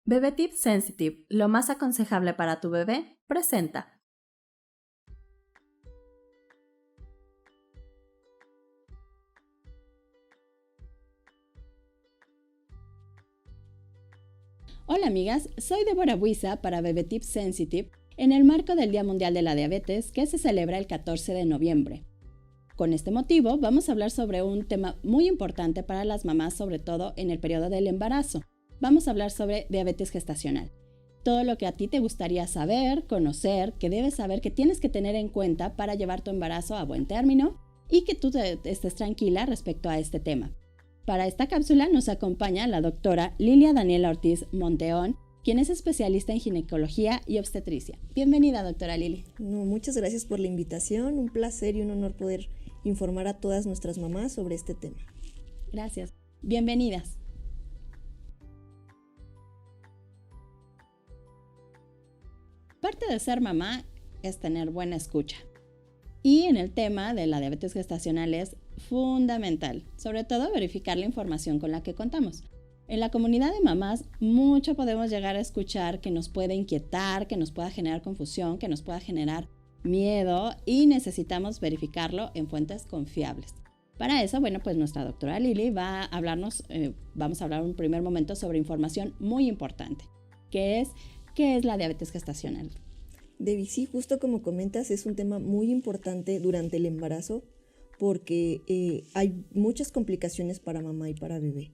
Bebé Tip Sensitive, lo más aconsejable para tu bebé, presenta. Hola amigas, soy Débora Buiza para Bebé Tip Sensitive en el marco del Día Mundial de la Diabetes que se celebra el 14 de noviembre. Con este motivo vamos a hablar sobre un tema muy importante para las mamás, sobre todo en el periodo del embarazo. Vamos a hablar sobre diabetes gestacional. Todo lo que a ti te gustaría saber, conocer, que debes saber, que tienes que tener en cuenta para llevar tu embarazo a buen término y que tú estés tranquila respecto a este tema. Para esta cápsula nos acompaña la doctora Lilia Daniela Ortiz Monteón, quien es especialista en ginecología y obstetricia. Bienvenida, doctora Lili. Muchas gracias por la invitación, un placer y un honor poder informar a todas nuestras mamás sobre este tema. Gracias. Bienvenidas. Parte de ser mamá es tener buena escucha. Y en el tema de la diabetes gestacional es fundamental, sobre todo verificar la información con la que contamos. En la comunidad de mamás, mucho podemos llegar a escuchar que nos puede inquietar, que nos pueda generar confusión, que nos pueda generar miedo y necesitamos verificarlo en fuentes confiables. Para eso, pues nuestra doctora Lili va a hablarnos, vamos a hablar un primer momento sobre información muy importante, que es ¿qué es la diabetes gestacional? Debbie, sí, justo como comentas, es un tema muy importante durante el embarazo porque hay muchas complicaciones para mamá y para bebé.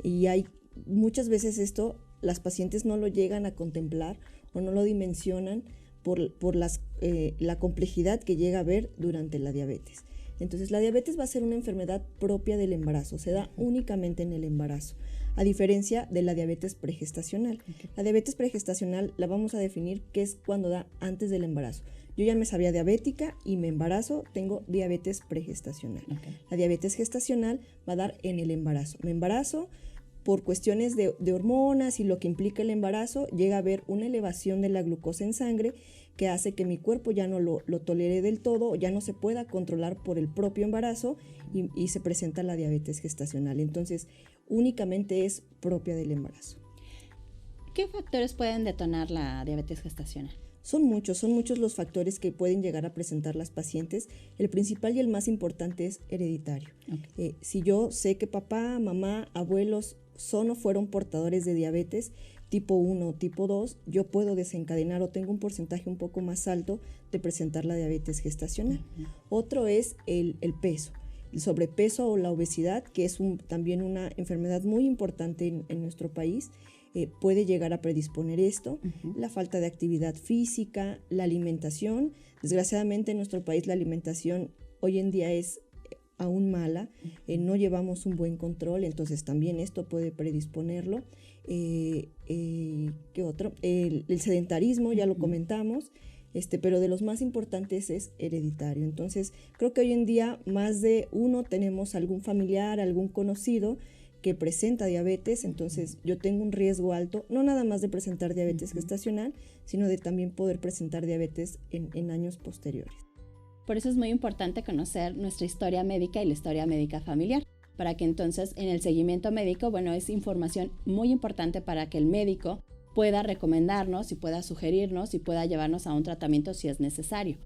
Y hay muchas veces esto, las pacientes no lo llegan a contemplar o no lo dimensionan por la complejidad que llega a haber durante la diabetes. Entonces, la diabetes va a ser una enfermedad propia del embarazo, se da únicamente en el embarazo, a diferencia de la diabetes pregestacional. Okay. La diabetes pregestacional la vamos a definir que es cuando da antes del embarazo. Yo ya me sabía diabética y me embarazo, tengo diabetes pregestacional. Okay. La diabetes gestacional va a dar en el embarazo. Me embarazo por cuestiones de hormonas y lo que implica el embarazo, llega a haber una elevación de la glucosa en sangre que hace que mi cuerpo ya no lo tolere del todo, ya no se pueda controlar por el propio embarazo y se presenta la diabetes gestacional. Entonces, únicamente es propia del embarazo. ¿Qué factores pueden detonar la diabetes gestacional? Son muchos los factores que pueden llegar a presentar las pacientes. El principal y el más importante es hereditario. Okay. Si yo sé que papá, mamá, abuelos son o fueron portadores de diabetes tipo 1 o tipo 2, yo puedo desencadenar o tengo un porcentaje un poco más alto de presentar la diabetes gestacional. Uh-huh. Otro es el peso, el sobrepeso o la obesidad, que es también una enfermedad muy importante en nuestro país. Puede llegar a predisponer esto, uh-huh. La falta de actividad física, la alimentación. Desgraciadamente en nuestro país la alimentación hoy en día es aún mala, no llevamos un buen control, entonces también esto puede predisponerlo. ¿Qué otro? El sedentarismo, ya lo comentamos, pero de los más importantes es hereditario. Entonces creo que hoy en día más de uno tenemos algún familiar, algún conocido que presenta diabetes, entonces yo tengo un riesgo alto, no nada más de presentar diabetes gestacional, sino de también poder presentar diabetes en años posteriores. Por eso es muy importante conocer nuestra historia médica y la historia médica familiar, para que entonces en el seguimiento médico, es información muy importante para que el médico pueda recomendarnos y pueda sugerirnos y pueda llevarnos a un tratamiento si es necesario.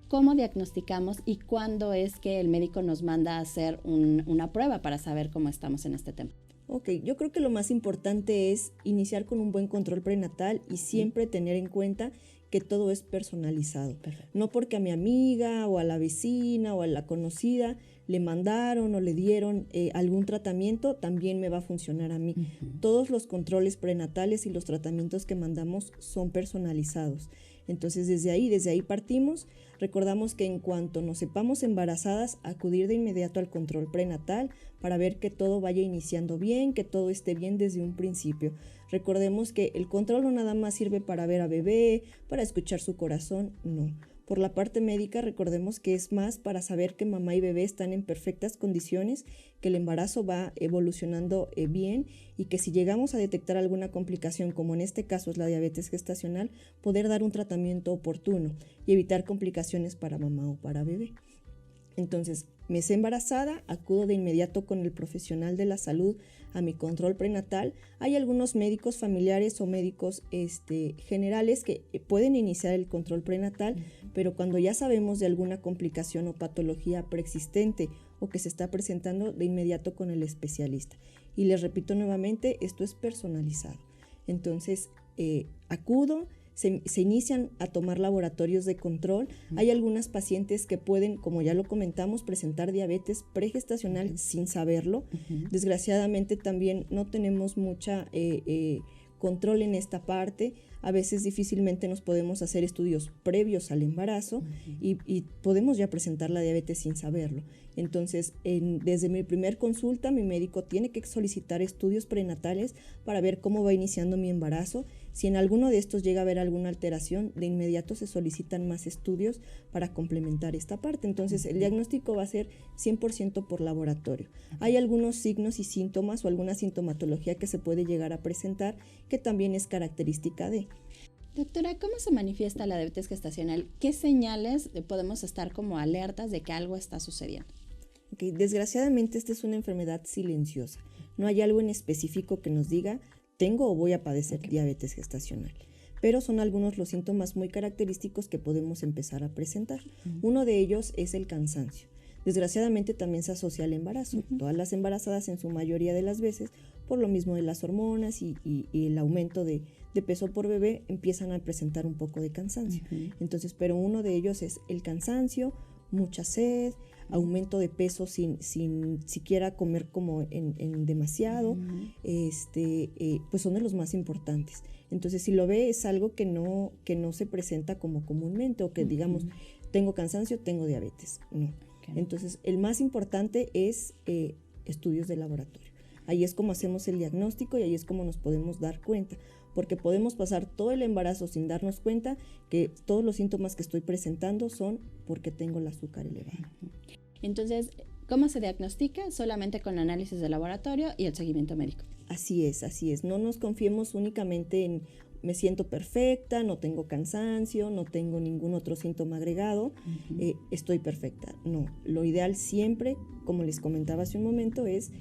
¿Cómo diagnosticamos y cuándo es que el médico nos manda a hacer una prueba para saber cómo estamos en este tema? Ok, yo creo que lo más importante es iniciar con un buen control prenatal y siempre tener en cuenta que todo es personalizado. Perfecto. No porque a mi amiga o a la vecina o a la conocida le mandaron o le dieron algún tratamiento, también me va a funcionar a mí. Uh-huh. Todos los controles prenatales y los tratamientos que mandamos son personalizados. Entonces desde ahí partimos. Recordamos que en cuanto nos sepamos embarazadas, acudir de inmediato al control prenatal para ver que todo vaya iniciando bien, que todo esté bien desde un principio. Recordemos que el control no nada más sirve para ver a bebé, para escuchar su corazón, no. Por la parte médica, recordemos que es más para saber que mamá y bebé están en perfectas condiciones, que el embarazo va evolucionando bien y que si llegamos a detectar alguna complicación, como en este caso es la diabetes gestacional, poder dar un tratamiento oportuno y evitar complicaciones para mamá o para bebé. Entonces, me sé embarazada, acudo de inmediato con el profesional de la salud a mi control prenatal. Hay algunos médicos familiares o médicos generales que pueden iniciar el control prenatal, pero cuando ya sabemos de alguna complicación o patología preexistente o que se está presentando, de inmediato con el especialista. Y les repito nuevamente, esto es personalizado. Entonces, acudo. Se inician a tomar laboratorios de control. Hay algunas pacientes que pueden, como ya lo comentamos, presentar diabetes pregestacional sin saberlo. Desgraciadamente también no tenemos mucha control en esta parte. A veces difícilmente nos podemos hacer estudios previos al embarazo y podemos ya presentar la diabetes sin saberlo. Entonces, desde mi primer consulta, mi médico tiene que solicitar estudios prenatales para ver cómo va iniciando mi embarazo. Si en alguno de estos llega a haber alguna alteración, de inmediato se solicitan más estudios para complementar esta parte. Entonces, el diagnóstico va a ser 100% por laboratorio. Hay algunos signos y síntomas o alguna sintomatología que se puede llegar a presentar que también es característica de. Doctora, ¿cómo se manifiesta la diabetes gestacional? ¿Qué señales podemos estar como alertas de que algo está sucediendo? Okay. Desgraciadamente, esta es una enfermedad silenciosa. No hay algo en específico que nos diga tengo o voy a padecer diabetes gestacional, pero son algunos los síntomas muy característicos que podemos empezar a presentar. Uno de ellos es el cansancio. Desgraciadamente también se asocia al embarazo. Todas las embarazadas, en su mayoría de las veces, por lo mismo de las hormonas y el aumento de peso por bebé, empiezan a presentar un poco de cansancio. Entonces, pero uno de ellos es el cansancio, mucha sed, aumento de peso sin siquiera comer como en demasiado, pues son de los más importantes. Entonces, si lo ve, es algo que no se presenta como comúnmente, o que digamos, tengo cansancio, tengo diabetes. No. Entonces, el más importante es estudios de laboratorio. Ahí es como hacemos el diagnóstico y ahí es como nos podemos dar cuenta, porque podemos pasar todo el embarazo sin darnos cuenta que todos los síntomas que estoy presentando son porque tengo el azúcar elevado. Entonces, ¿cómo se diagnostica? Solamente con análisis de laboratorio y el seguimiento médico. Así es. No nos confiemos únicamente en me siento perfecta, no tengo cansancio, no tengo ningún otro síntoma agregado, estoy perfecta. No, lo ideal siempre, como les comentaba hace un momento, es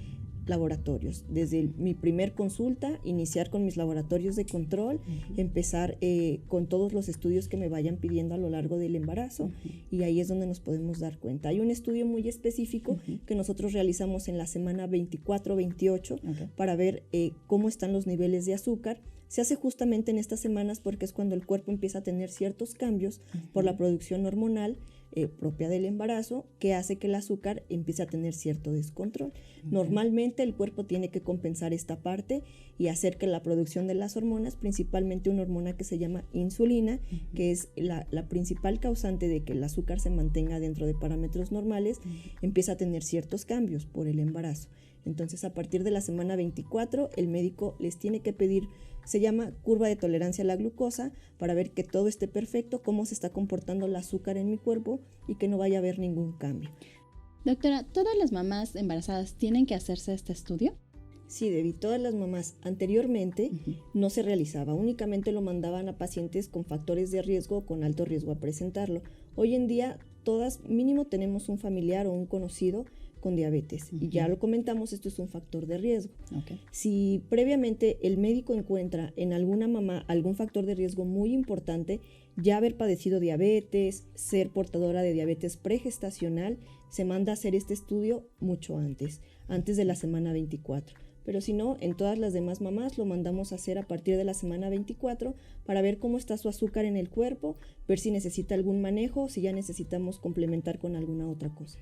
laboratorios. Desde mi primer consulta, iniciar con mis laboratorios de control, empezar con todos los estudios que me vayan pidiendo a lo largo del embarazo, y ahí es donde nos podemos dar cuenta. Hay un estudio muy específico que nosotros realizamos en la semana 24-28 para ver cómo están los niveles de azúcar. Se hace justamente en estas semanas porque es cuando el cuerpo empieza a tener ciertos cambios por la producción hormonal propia del embarazo, que hace que el azúcar empiece a tener cierto descontrol. Normalmente el cuerpo tiene que compensar esta parte y hacer que la producción de las hormonas, principalmente una hormona que se llama insulina, que es la principal causante de que el azúcar se mantenga dentro de parámetros normales, empieza a tener ciertos cambios por el embarazo. Entonces, a partir de la semana 24, el médico les tiene que pedir, se llama curva de tolerancia a la glucosa, para ver que todo esté perfecto, cómo se está comportando el azúcar en mi cuerpo y que no vaya a haber ningún cambio. Doctora, ¿todas las mamás embarazadas tienen que hacerse este estudio? Sí, Debbie, todas las mamás. Anteriormente no se realizaba, únicamente lo mandaban a pacientes con factores de riesgo o con alto riesgo a presentarlo. Hoy en día, todas mínimo tenemos un familiar o un conocido con diabetes, y ya lo comentamos, esto es un factor de riesgo. Si previamente el médico encuentra en alguna mamá algún factor de riesgo muy importante, ya haber padecido diabetes, ser portadora de diabetes pregestacional, se manda a hacer este estudio mucho antes de la semana 24. Pero si no, en todas las demás mamás lo mandamos a hacer a partir de la semana 24 para ver cómo está su azúcar en el cuerpo, ver si necesita algún manejo, si ya necesitamos complementar con alguna otra cosa.